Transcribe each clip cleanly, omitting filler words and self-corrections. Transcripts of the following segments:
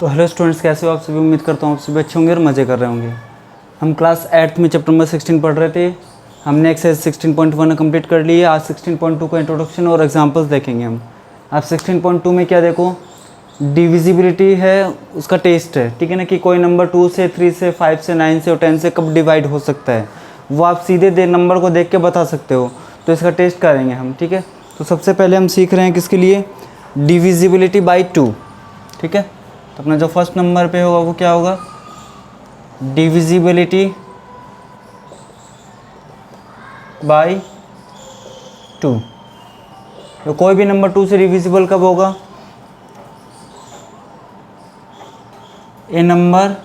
तो hello students, कैसे हो आप सभी। उम्मीद करता हूँ आप सभी अच्छे होंगे और मज़े कर रहे होंगे। हम क्लास 8th में चैप्टर नंबर 16 पढ़ रहे थे। हमने एक्सरसाइज 16.1 कंप्लीट कर ली है। आज 16.2 का इंट्रोडक्शन और एग्जांपल्स देखेंगे हम। आप 16.2 में क्या देखो, डिविजिबिलिटी है, उसका टेस्ट है, ठीक है ना, कि कोई नंबर 2 से 3 से 5 से 9 से और 10 से कब डिवाइड हो सकता है, वो आप सीधे नंबर को देख के बता सकते हो। तो इसका टेस्ट करेंगे हम, ठीक है। तो सबसे पहले हम सीख रहे हैं किसके लिए, डिविजिबिलिटी बाई 2, ठीक है। तो अपना जो फर्स्ट नंबर पे होगा वो क्या होगा, डिविजिबिलिटी बाई 2। तो कोई भी नंबर 2 से डिविजिबल कब होगा, a number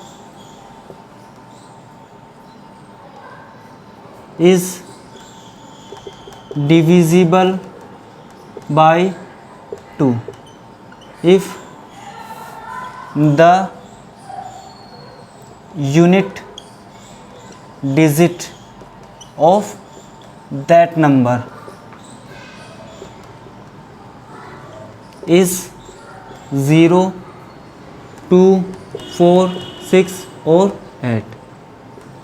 is divisible by 2 if the unit digit of that number is 0, 2, 4, 6 और 8,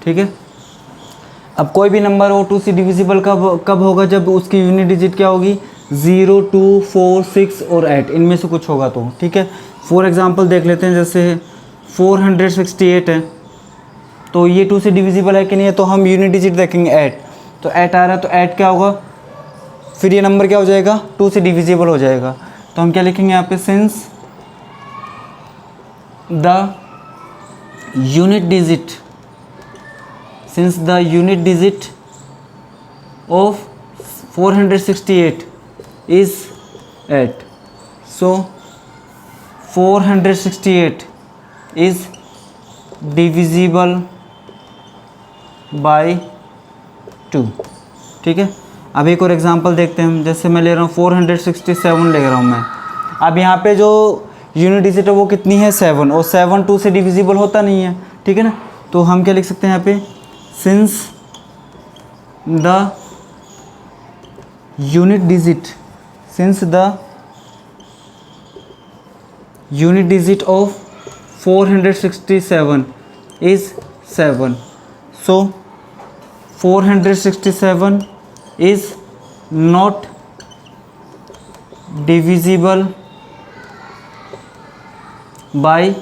ठीक है। अब कोई भी नंबर हो 2 से डिविजिबल कब होगा, जब उसकी यूनिट डिजिट क्या होगी, 0, 2, 4, 6 और 8, इनमें से कुछ होगा तो, ठीक है। फॉर एग्जांपल देख लेते हैं, जैसे 468 है, तो ये 2 से डिविजिबल है कि नहीं है, तो हम यूनिट डिजिट देखेंगे 8, तो 8 आ रहा है, तो 8 क्या होगा, फिर ये नंबर क्या हो जाएगा, 2 से डिविजिबल हो जाएगा। तो हम क्या लिखेंगे यहाँ पे, since the unit digit of 468 is 8, so 468 is divisible by 2, ठीक है। अब एक और एग्जांपल देखते हैं हम, जैसे मैं ले रहा हूँ 467 ले रहा हूँ मैं। अब यहाँ पे जो यूनिट डिजिट है वो कितनी है, 7, और 7 2 से डिविजिबल होता नहीं है, ठीक है ना। तो हम क्या लिख सकते हैं यहाँ पे, since the unit digit of 467 is 7, so 467 is not divisible by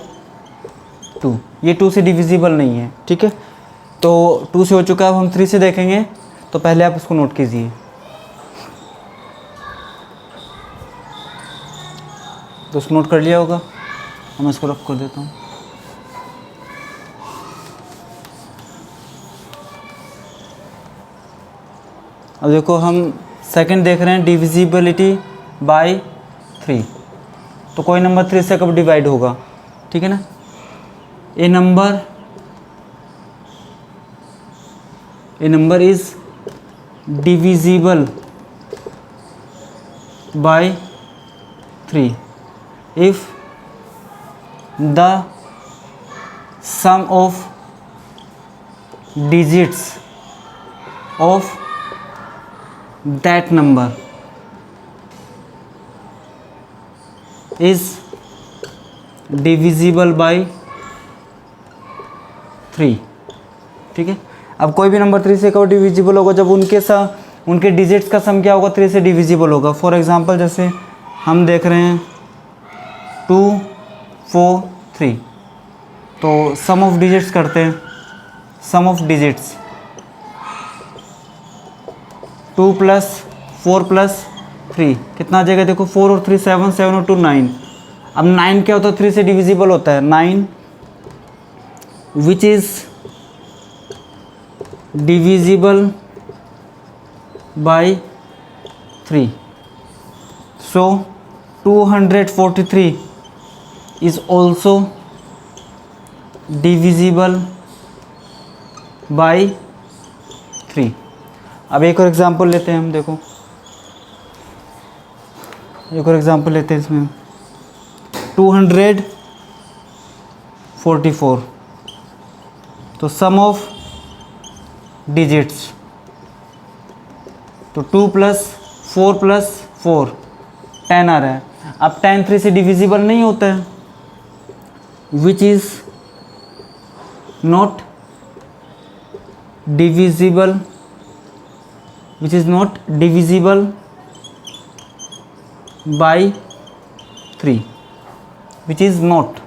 2, ये 2 से डिविजिबल नहीं है, ठीक है। तो 2 से हो चुका है, अब हम 3 से देखेंगे। तो पहले आप इसको नोट कीजिए, तो उसको नोट कर लिया होगा। मैं इसको रख कर देता हूँ। अब देखो, हम सेकंड देख रहे हैं, डिविजिबिलिटी बाय 3। तो कोई नंबर 3 से कब डिवाइड होगा, ठीक है ना। A number is divisible by 3 if the sum of digits of that number is divisible by 3, ठीक है। अब कोई भी नंबर 3 से कब डिविजिबल होगा, जब उनके डिजिट्स का सम क्या होगा, 3 से डिविजिबल होगा। फॉर एग्जांपल जैसे हम देख रहे हैं 2, 4, 3, तो सम ऑफ डिजिट्स करते हैं। सम ऑफ डिजिट्स 2 + 4 + 3 कितना आ जाएगा, देखो 4 और 3 7, 7 और 2 9। अब 9 क्या होता है, 3 से डिविजिबल होता है, 9 which is divisible by 3, so 243 is also divisible by 3। अब एक और एग्जांपल लेते हैं हम, देखो एक और एग्जांपल लेते हैं इसमें 244। तो सम ऑफ डिजिट्स, तो 2 + 4 + 4 10 आ रहा है। अब 10 3 से डिविजिबल नहीं होता है, which is not divisible, which is not divisible by 3, which is not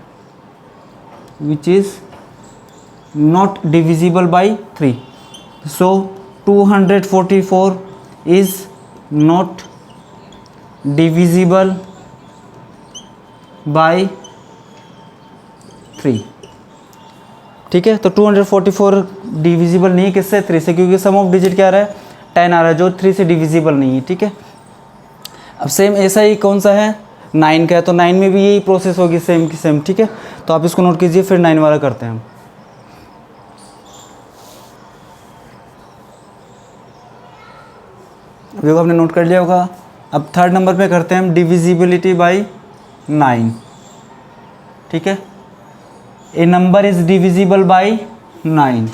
divisible by 3. So 244 is not divisible by 3. ठीक है, तो 244 डिविजिबल नहीं है किससे? 3 से, क्योंकि सम ऑफ डिजिट क्या आ रहा है? 10 आ रहा है, जो 3 से डिविजिबल नहीं है। ठीक है, अब सेम ऐसा ही कौन सा है? 9 का है, तो 9 में भी यही प्रोसेस होगी सेम की सेम। ठीक है, तो आप इसको नोट कीजिए, फिर 9 वाला करते हैं हम। देखो आपने नोट कर लिया होगा। अब थर्ड नंबर पे करते हैं हम डिविजिबिलिटी बाय 9। ठीक है, a number is divisible by 9।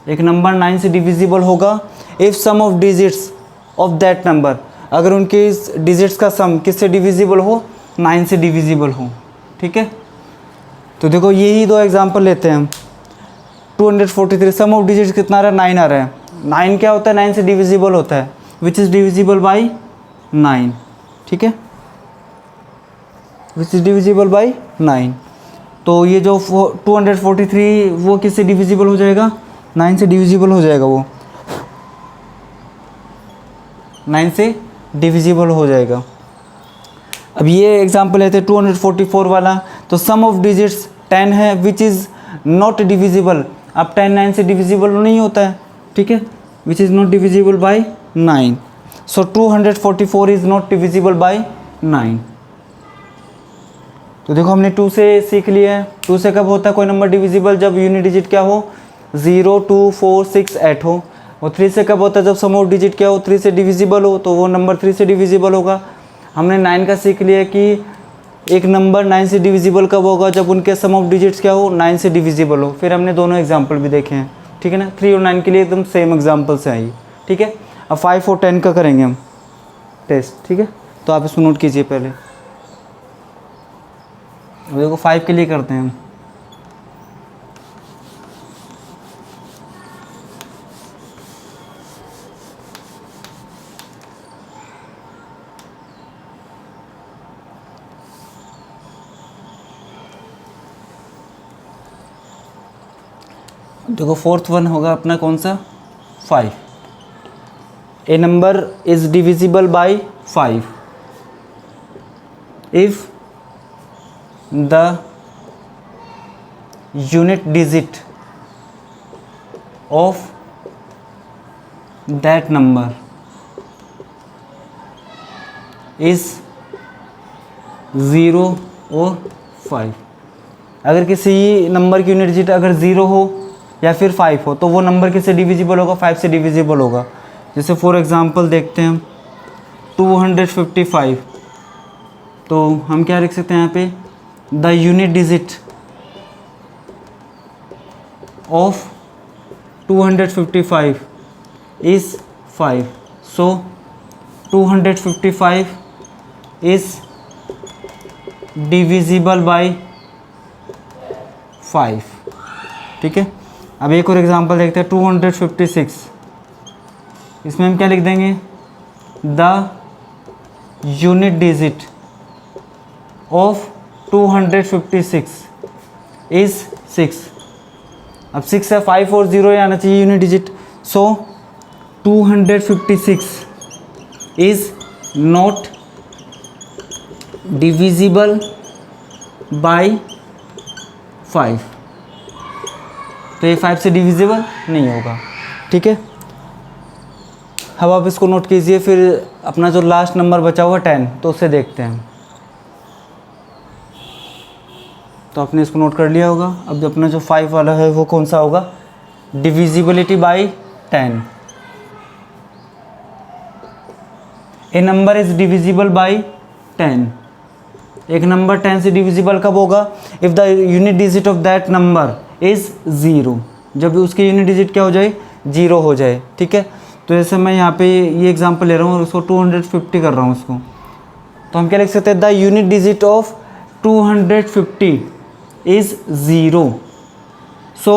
एक नंबर 9 से डिविजिबल होगा if sum of digits of that number, अगर उनके इस डिजिट्स का सम किससे डिविजिबल हो? 9 से डिविजिबल हो। ठीक है, तो देखो यही दो एग्जांपल लेते हैं हम। 243 सम ऑफ डिजिट्स कितना आ रहा है? 9 आ रहा है। 9 क्या होता है? 9 से डिविजिबल होता है, विच इज़ डिविजिबल बाई 9। ठीक है, विच इज़ डिविजिबल बाई 9। तो ये जो 243 वो किससे डिविजिबल हो जाएगा? 9 से डिविजिबल हो जाएगा, वो 9 से डिविजिबल हो जाएगा। अब ये एग्जांपल लेते हैं 244 वाला। तो सम ऑफ डिजिट्स 10 है, विच इज़ नॉट डिविजिबल। अब 10 9 से डिविजिबल नहीं होता है। ठीक है, which is not divisible by 9। So 244 is not divisible by 9। तो देखो हमने 2 से सीख लिया है। 2 से कब होता है कोई नंबर डिविजिबल? जब यूनिट डिजिट क्या हो? 0 2 4 6 8 हो। और 3 से कब होता है? जब सम ऑफ डिजिट क्या हो? 3 से डिविजिबल हो, तो वो नंबर 3 से डिविजिबल होगा। हमने 9 का सीख लिया कि एक नंबर 9 से डिविजिबल कब होगा? जब उनके सम ऑफ डिजिट्स क्या हो? 9 से डिविजिबल हो। फिर हमने दोनों एग्जाम्पल भी देखे हैं। ठीक है ना, 3 और 9 के लिए एकदम सेम एग्जाम्पल से आई। ठीक है, अब 5 और 10 का करेंगे हम टेस्ट। ठीक है, तो आप इसको नोट कीजिए पहले। अब देखो 5 के लिए करते हैं हम। देखो फोर्थ वन होगा अपना कौन सा? 5। A number is divisible by 5 if the unit digit of that number is 0 और 5। अगर किसी नंबर की यूनिट डिजिट अगर 0 हो या फिर 5 हो, तो वो नंबर किससे डिविजिबल होगा? 5 से डिविजिबल होगा। जैसे फॉर एग्जांपल देखते हैं हम 255। तो हम क्या लिख सकते हैं यहाँ पे? The unit digit of 255 is 5। So 255 is divisible by 5। ठीक है, अब एक और एग्जांपल देखते हैं 256। इसमें हम क्या लिख देंगे? The unit digit of 256 is 6। अब 6 है, 5 और 0 आना चाहिए unit digit. So 256 is not divisible by 5। तो ये 5 से डिविजिबल नहीं होगा। ठीक है, अब आप इसको नोट कीजिए। फिर अपना जो लास्ट नंबर बचा हुआ 10, तो उसे देखते हैं। तो आपने इसको नोट कर लिया होगा। अब जो अपना जो 5 वाला है वो कौन सा होगा? Divisibility bye 10। A number is divisible bye 10। एक नंबर 10 से डिविजिबल कब होगा? If the unit digit of that number is 0। जब उसकी यूनिट डिजिट क्या हो जाए? 0 हो जाए। ठीक है, तो जैसे मैं यहाँ पे ये एग्जांपल ले रहा हूँ और उसको 250 कर रहा हूँ उसको, तो हम क्या लिख सकते हैं? The unit digit of 250 is 0. So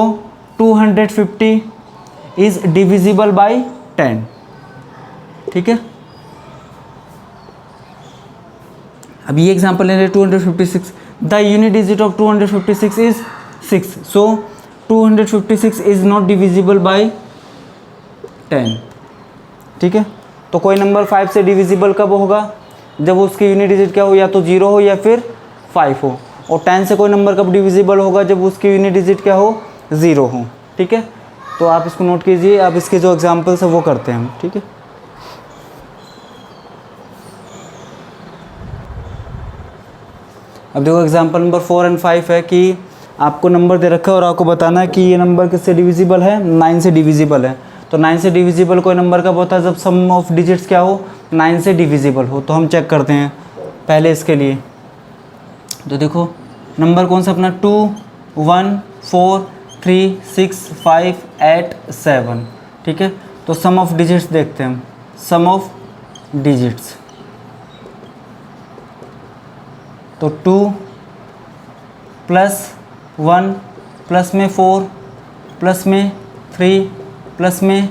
250 is divisible by 10. ठीक है, अब ये एग्जाम्पल ले रहे 256. The unit digit of 256 is 6. So 256 is not divisible by 10. ठीक है, तो कोई नंबर 5 से डिविजिबल कब होगा? जब उसकी यूनिट डिजिट क्या हो, या तो 0 हो या फिर 5 हो. और 10 से कोई नंबर कब डिविजिबल होगा? जब उसकी यूनिट डिजिट क्या हो, 0 हो. ठीक है, तो आप इसको नोट कीजिए. आप इसके जो एग्जाम्पल्स है वो करते हैं हम. ठीक है, अब देखो एग्जाम्पल नंबर 4 और 5 है कि आपको नंबर दे रखा है और आपको बताना है कि ये नंबर किससे डिविजिबल है, 9 से डिविजिबल है. तो 9 से डिविजिबल कोई नंबर कब होता है? जब सम ऑफ डिजिट्स क्या हो, 9 से डिविजिबल हो. तो हम चेक करते हैं पहले इसके लिए. तो देखो नंबर कौन सा अपना, 2 1 4 3 6 5 8 7. ठीक है, तो सम ऑफ डिजिट्स देखते हैं हम. सम ऑफ डिजिट्स, तो 2 प्लस 1 प्लस में 4 प्लस में 3 प्लस में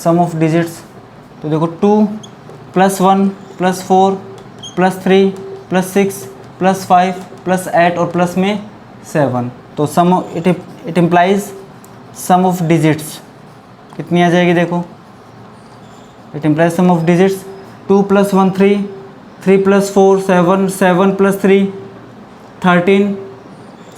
सम ऑफ डिजिट्स. तो देखो 2 plus 1 plus 4 plus 3 plus 6 plus 5 plus 8 और प्लस में 7. तो sum it implies sum of digits कितनी आ जाएगी? देखो it implies sum of digits 2 plus 1 3 3 plus 4 7 7 plus 3 13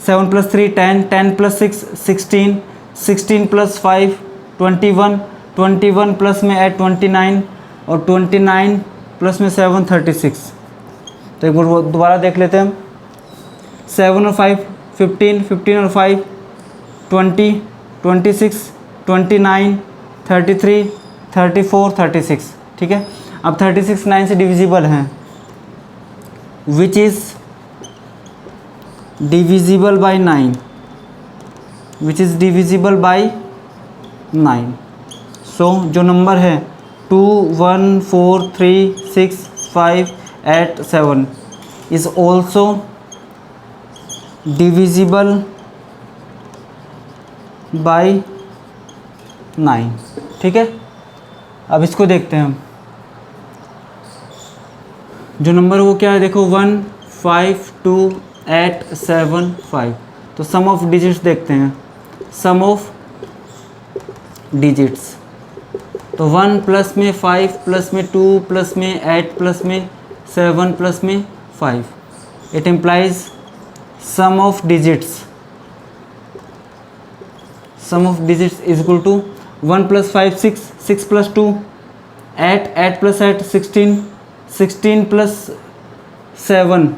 7 plus 3 10 10 plus 6 16 16 plus 5 21 21 plus में 8 29 और 29 प्लस में 7 36. तो एक बार दोबारा देख लेते हैं हम. 7 और 5 15 15 और 5 20 26 29 33 34 36. ठीक है, अब 36 9 से डिविजिबल हैं. Which is divisible by 9, which is divisible by 9. सो जो नंबर है 2 1 4 3 6 5 8 7 इज़ ऑल्सो डिविजिबल बाय 9. ठीक है, अब इसको देखते हैं हम. जो नंबर वो क्या है देखो 1 5 2 8 7 5. तो सम ऑफ डिजिट्स देखते हैं. सम ऑफ डिजिट्स, तो 1 प्लस में 5 प्लस में 2 प्लस में 8 प्लस में 7 प्लस में 5. It implies sum of digits, sum of digits is equal to 1 plus 5 6 6 plus 2 8 8 plus 8 16 16 plus 7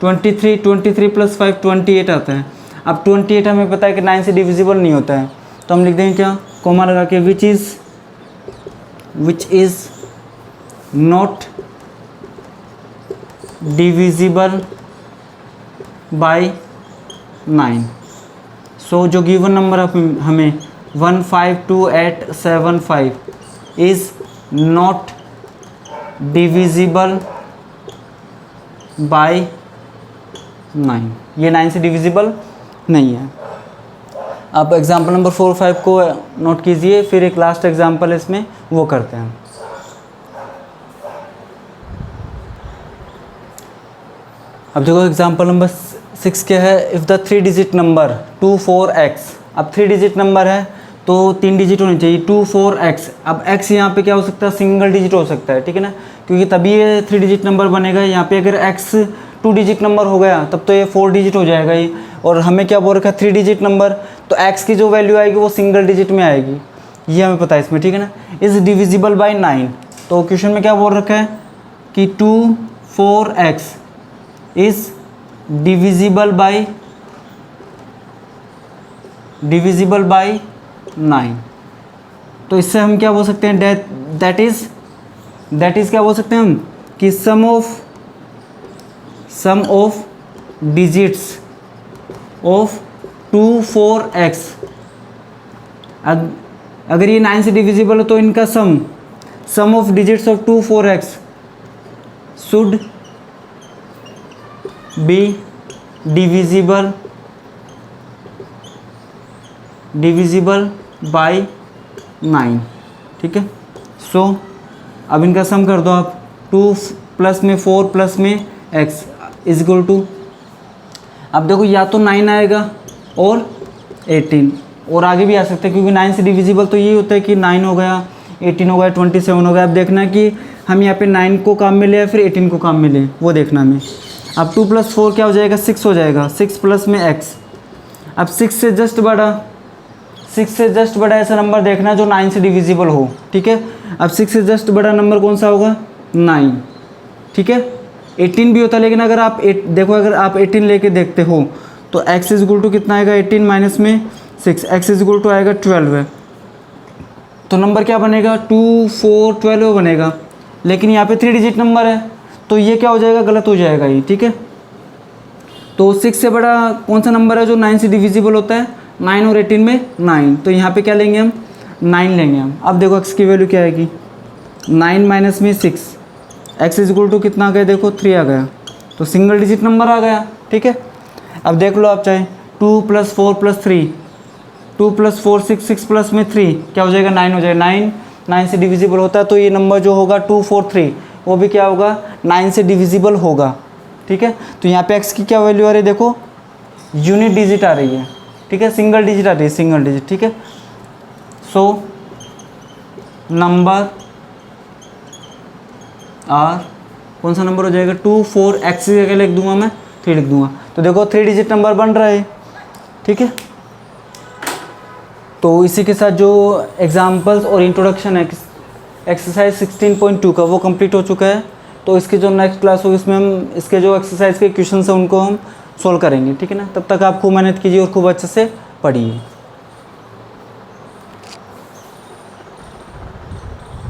23 23 plus 5 28 आता है. अब 28 हमें पता है कि 9 से डिविजिबल नहीं होता है, तो हम लिख देंगे क्या, कोमा लगा के which is not divisible by 9. सो जो गिवन नंबर हमें 1 5 2 8 7 5 इज़ नॉट डिविजिबल बाय 9. ये 9 से डिविजिबल नहीं है. आप एग्जाम्पल नंबर 4 5 को नोट कीजिए, फिर एक लास्ट एग्जाम्पल इसमें वो करते हैं. अब देखो एग्जाम्पल नंबर 6 क्या है. If the 3 digit number 2 4 x. अब 3 डिजिट नंबर है तो 3 डिजिट होनी चाहिए. 2 4 x. अब x यहाँ पे क्या हो सकता है, सिंगल डिजिट हो सकता है. ठीक है ना, क्योंकि तभी ये 3 डिजिट नंबर बनेगा. यहाँ पे अगर x 2 डिजिट नंबर हो गया तब तो ये 4 डिजिट हो जाएगा ये. और हमें क्या बोल रखा है, 3 डिजिट नंबर, तो x की जो वैल्यू आएगी वो सिंगल डिजिट में आएगी, ये हमें पता है इसमें. ठीक है ना, इज़ डिविजिबल बाय 9. तो क्वेश्चन में क्या बोल रखा है कि 2 4 x इज़ डिविजिबल बाय 9. तो इससे हम क्या बोल सकते हैं, दैट इज़ क्या बोल सकते हैं हम कि सम ऑफ डिजिट्स ऑफ 2 4 x. अगर ये 9 से डिविजिबल हो तो इनका sum of digits of 2 4 x should be divisible by 9, ठीक है। सो अब इनका सम कर दो आप, 2 प्लस में 4 प्लस में x इज इक्वल टू, अब देखो या तो 9 आएगा और 18, और आगे भी आ सकता है क्योंकि 9 से डिविजिबल तो यही होता है कि 9 हो गया, 18 हो गया, 27 हो गया। अब देखना कि हम यहाँ पे 9 को काम में ले या फिर 18 को काम में ले, वो देखना हमें। अब 2 प्लस 4 क्या हो जाएगा, 6 हो जाएगा, 6 प्लस में x। अब 6 से जस्ट बड़ा ऐसा नंबर देखना जो 9 से डिविजिबल हो, ठीक है। अब 6 से जस्ट बड़ा नंबर कौन सा होगा, 9, ठीक है। 18 भी होता है, लेकिन अगर आप देखो अगर आप 18 लेके देखते हो तो x इज इक्वल टू कितना आएगा, 18 माइनस में 6, x इज इक्वल टू आएगा 12 है। तो नंबर क्या बनेगा, 2 4 12 बनेगा, लेकिन यहाँ पे 3 डिजिट नंबर है तो ये क्या हो जाएगा, गलत हो जाएगा ये, ठीक है। तो 6 से बड़ा कौन सा नंबर है जो 9 से डिविजिबल होता है, 9 और 18 में 9, तो यहाँ पे क्या लेंगे हम, 9 लेंगे हम। अब देखो x की वैल्यू क्या आएगी, 9 माइनस में 6, x इज इक्वल टू कितना आ गया, देखो 3 आ गया, तो सिंगल डिजिट नंबर आ गया, ठीक है। अब देख लो आप चाहे 2 प्लस 4 प्लस 3, 2 प्लस 4 6, 6 प्लस में 3 क्या हो जाएगा, 9 हो जाएगा। 9 से डिविजिबल होता है तो ये नंबर जो होगा 2 4 3 वो भी क्या होगा, 9 से डिविजिबल होगा, ठीक है। तो यहाँ पे x की क्या वैल्यू आ रही है, देखो यूनिट डिजिट आ रही है, ठीक है, सिंगल डिजिट आ रही है, सिंगल डिजिट, ठीक है। सो नंबर आर कौन सा नंबर हो जाएगा, 2 4, x की जगह लिख दूंगा मैं 3 लिख दूंगा, तो देखो 3 डिजिट नंबर बन रहा है, ठीक है। तो इसी के साथ जो एग्जाम्पल्स और इंट्रोडक्शन है एक्सरसाइज 16.2 का वो कंप्लीट हो चुका है। तो इसकी जो नेक्स्ट क्लास होगी इसमें हम इसके जो एक्सरसाइज के क्वेश्चन हैं उनको हम सोल्व करेंगे, ठीक है ना। तब तक आप खूब मेहनत कीजिए और खूब अच्छे से पढ़िए।